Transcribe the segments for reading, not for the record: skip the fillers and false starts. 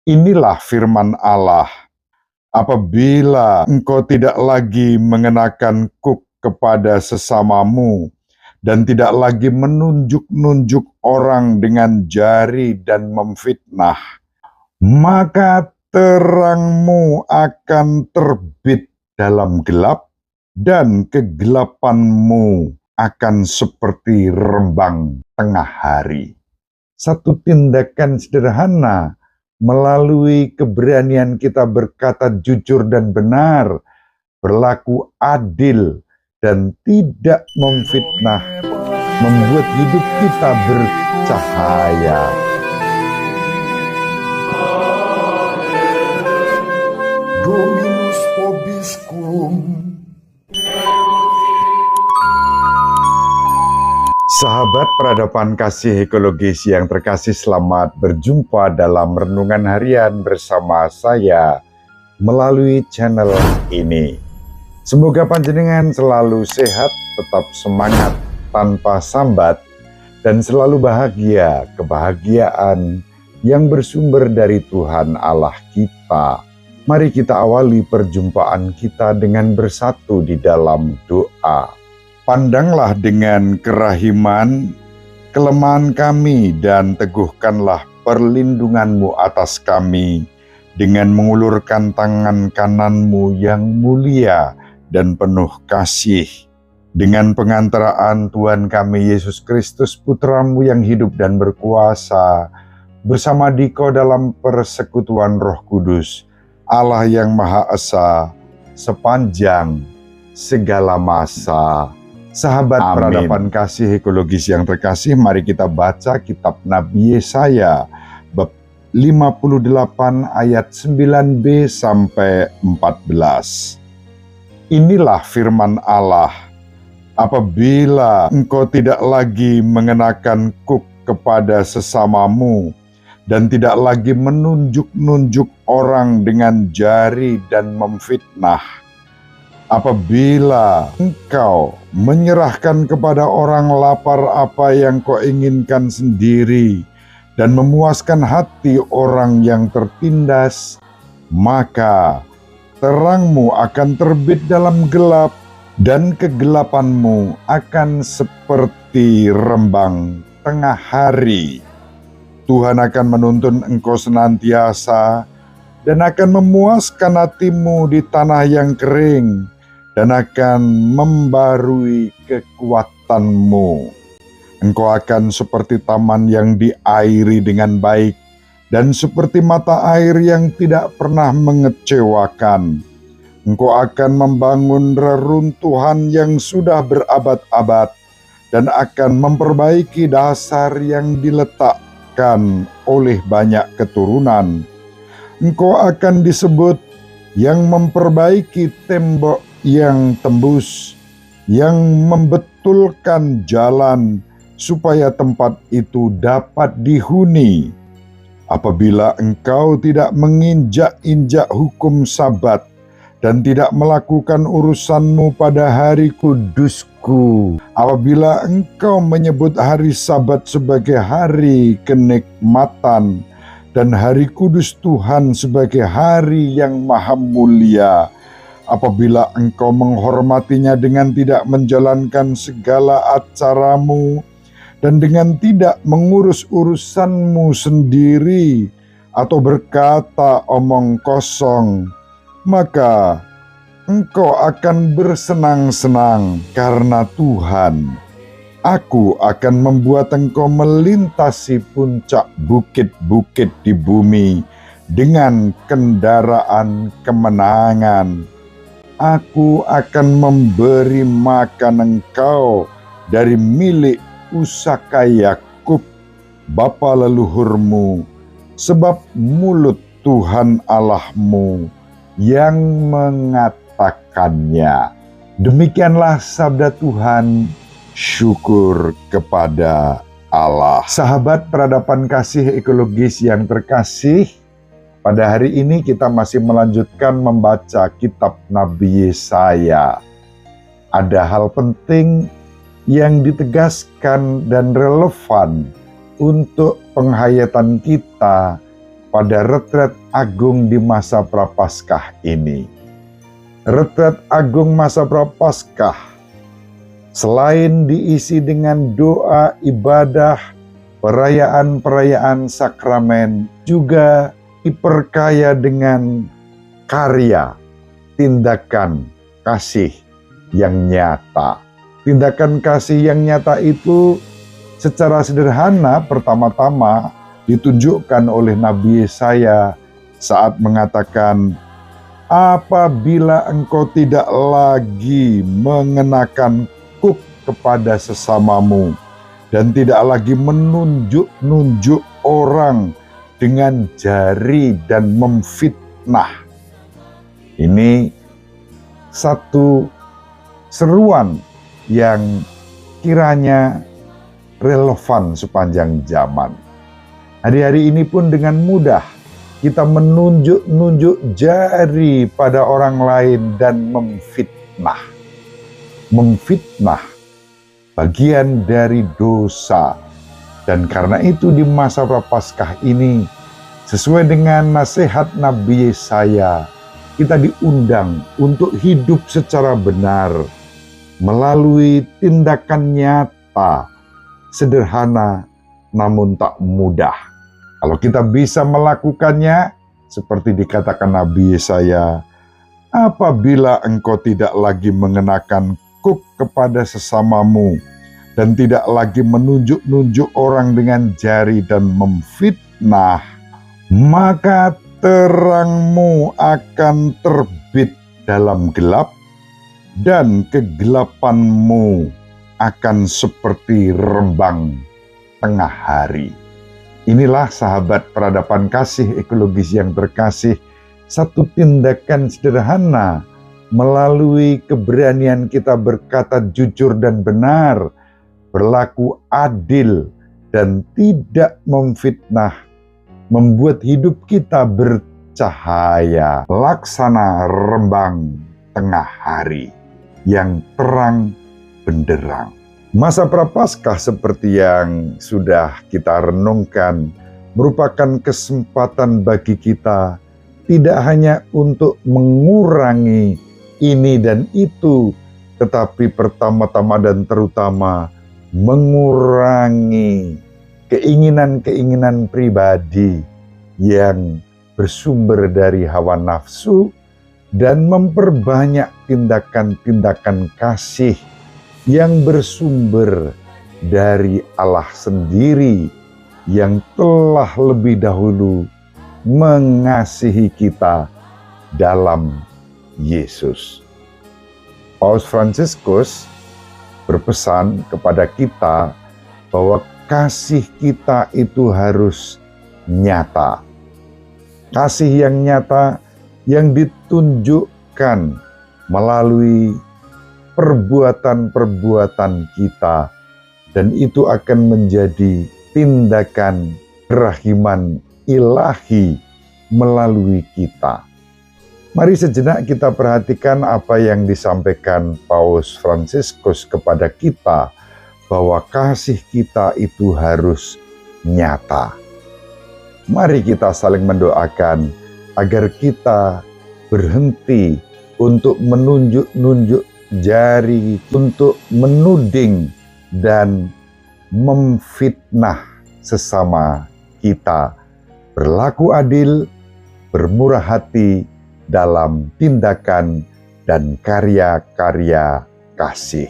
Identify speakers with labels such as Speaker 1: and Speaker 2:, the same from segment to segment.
Speaker 1: Inilah firman Allah, apabila engkau tidak lagi mengenakan kuk kepada sesamamu, dan tidak lagi menunjuk-nunjuk orang dengan jari dan memfitnah, maka terangmu akan terbit dalam gelap, dan kegelapanmu akan seperti rembang tengah hari. Satu tindakan sederhana melalui keberanian kita berkata jujur dan benar, berlaku adil, dan tidak memfitnah, membuat hidup kita bercahaya.
Speaker 2: Dominus vobiscum.
Speaker 1: Sahabat peradaban kasih ekologis yang terkasih, selamat berjumpa dalam renungan harian bersama saya melalui channel ini. Semoga panjenengan selalu sehat, tetap semangat tanpa sambat, dan selalu bahagia, kebahagiaan yang bersumber dari Tuhan Allah kita. Mari kita awali perjumpaan kita dengan bersatu di dalam doa. Pandanglah dengan kerahiman kelemahan kami, dan teguhkanlah perlindungan-Mu atas kami dengan mengulurkan tangan kanan-Mu yang mulia dan penuh kasih. Dengan pengantaraan Tuhan kami Yesus Kristus, Putra-Mu yang hidup dan berkuasa, bersama Dikau dalam persekutuan Roh Kudus, Allah yang Maha Esa, sepanjang segala masa. Sahabat peradaban kasih ekologis yang terkasih, mari kita baca kitab Nabi Yesaya bab 58 ayat 9b sampai 14. Inilah firman Allah, apabila engkau tidak lagi mengenakan kuk kepada sesamamu, dan tidak lagi menunjuk-nunjuk orang dengan jari dan memfitnah, apabila engkau menyerahkan kepada orang lapar apa yang kau inginkan sendiri, dan memuaskan hati orang yang tertindas, maka terangmu akan terbit dalam gelap, dan kegelapanmu akan seperti rembang tengah hari. Tuhan akan menuntun engkau senantiasa, dan akan memuaskan hatimu di tanah yang kering, dan akan membarui kekuatanmu. Engkau akan seperti taman yang diairi dengan baik, dan seperti mata air yang tidak pernah mengecewakan. Engkau akan membangun reruntuhan yang sudah berabad-abad, dan akan memperbaiki dasar yang diletakkan oleh banyak keturunan. Engkau akan disebut yang memperbaiki tembok yang tembus, yang membetulkan jalan supaya tempat itu dapat dihuni. Apabila engkau tidak menginjak-injak hukum Sabat, dan tidak melakukan urusanmu pada hari kudusku, apabila engkau menyebut hari Sabat sebagai hari kenikmatan, dan hari kudus Tuhan sebagai hari yang maha mulia, apabila engkau menghormatinya dengan tidak menjalankan segala acaramu, dan dengan tidak mengurus urusanmu sendiri, atau berkata omong kosong, maka engkau akan bersenang-senang karena Tuhan. Aku akan membuat engkau melintasi puncak bukit-bukit di bumi dengan kendaraan kemenangan. Aku akan memberi makan engkau dari milik pusaka Yakub, bapa leluhurmu, sebab mulut Tuhan Allahmu yang mengatakannya. Demikianlah sabda Tuhan. Syukur kepada Allah. Sahabat peradaban kasih ekologis yang terkasih, pada hari ini kita masih melanjutkan membaca kitab Nabi Yesaya. Ada hal penting yang ditegaskan dan relevan untuk penghayatan kita pada retret agung di masa Prapaskah ini. Retret agung masa Prapaskah selain diisi dengan doa, ibadah, perayaan-perayaan sakramen, juga diperkaya dengan karya, tindakan kasih yang nyata. Tindakan kasih yang nyata itu secara sederhana pertama-tama ditunjukkan oleh Nabi Yesaya saat mengatakan, apabila engkau tidak lagi mengenakan kuk kepada sesamamu dan tidak lagi menunjuk-nunjuk orang dengan jari dan memfitnah. Ini satu seruan yang kiranya relevan sepanjang zaman. Hari-hari ini pun dengan mudah kita menunjuk-nunjuk jari pada orang lain dan memfitnah. Memfitnah bagian dari dosa. Dan karena itu di masa Prapaskah ini, sesuai dengan nasihat Nabi Yesaya, kita diundang untuk hidup secara benar melalui tindakan nyata, sederhana namun tak mudah. Kalau kita bisa melakukannya, seperti dikatakan Nabi Yesaya, apabila engkau tidak lagi mengenakan kuk kepada sesamamu, dan tidak lagi menunjuk-nunjuk orang dengan jari dan memfitnah, maka terangmu akan terbit dalam gelap, dan kegelapanmu akan seperti rembang tengah hari. Inilah sahabat peradaban kasih ekologis yang terkasih, satu tindakan sederhana melalui keberanian kita berkata jujur dan benar, berlaku adil dan tidak memfitnah, membuat hidup kita bercahaya, laksana rembang tengah hari yang terang benderang. Masa Prapaskah seperti yang sudah kita renungkan merupakan kesempatan bagi kita tidak hanya untuk mengurangi ini dan itu, tetapi pertama-tama dan terutama mengurangi keinginan-keinginan pribadi yang bersumber dari hawa nafsu dan memperbanyak tindakan-tindakan kasih yang bersumber dari Allah sendiri yang telah lebih dahulu mengasihi kita dalam Yesus. Paus Fransiskus berpesan kepada kita bahwa kasih kita itu harus nyata. Kasih yang nyata yang ditunjukkan melalui perbuatan-perbuatan kita, dan itu akan menjadi tindakan kerahiman ilahi melalui kita. Mari sejenak kita perhatikan apa yang disampaikan Paus Fransiskus kepada kita, bahwa kasih kita itu harus nyata. Mari kita saling mendoakan agar kita berhenti untuk menunjuk-nunjuk jari, untuk menuding dan memfitnah sesama kita, berlaku adil, bermurah hati dalam tindakan dan karya-karya kasih.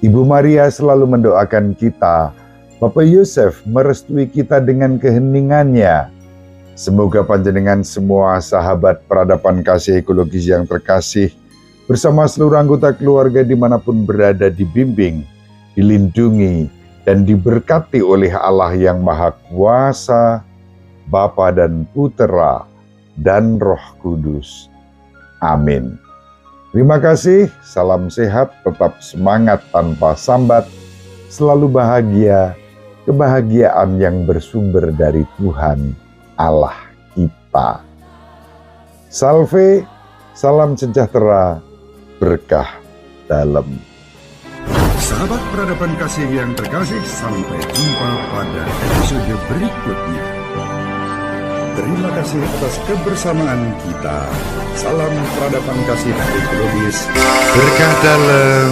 Speaker 1: Ibu Maria selalu mendoakan kita, Bapak Yosef merestui kita dengan keheningannya. Semoga panjenengan semua sahabat peradaban kasih ekologis yang terkasih, bersama seluruh anggota keluarga dimanapun berada, dibimbing, dilindungi, dan diberkati oleh Allah yang Maha Kuasa, Bapa dan Putera, dan Roh Kudus. Amin. Terima kasih, salam sehat, tetap semangat tanpa sambat, selalu bahagia, kebahagiaan yang bersumber dari Tuhan Allah kita. Salve, salam sejahtera, berkah dalam.
Speaker 2: Sahabat peradaban kasih yang terkasih, sampai jumpa pada episode berikutnya. Terima kasih atas kebersamaan kita. Salam peradaban kasih ekologis. Berkah dalam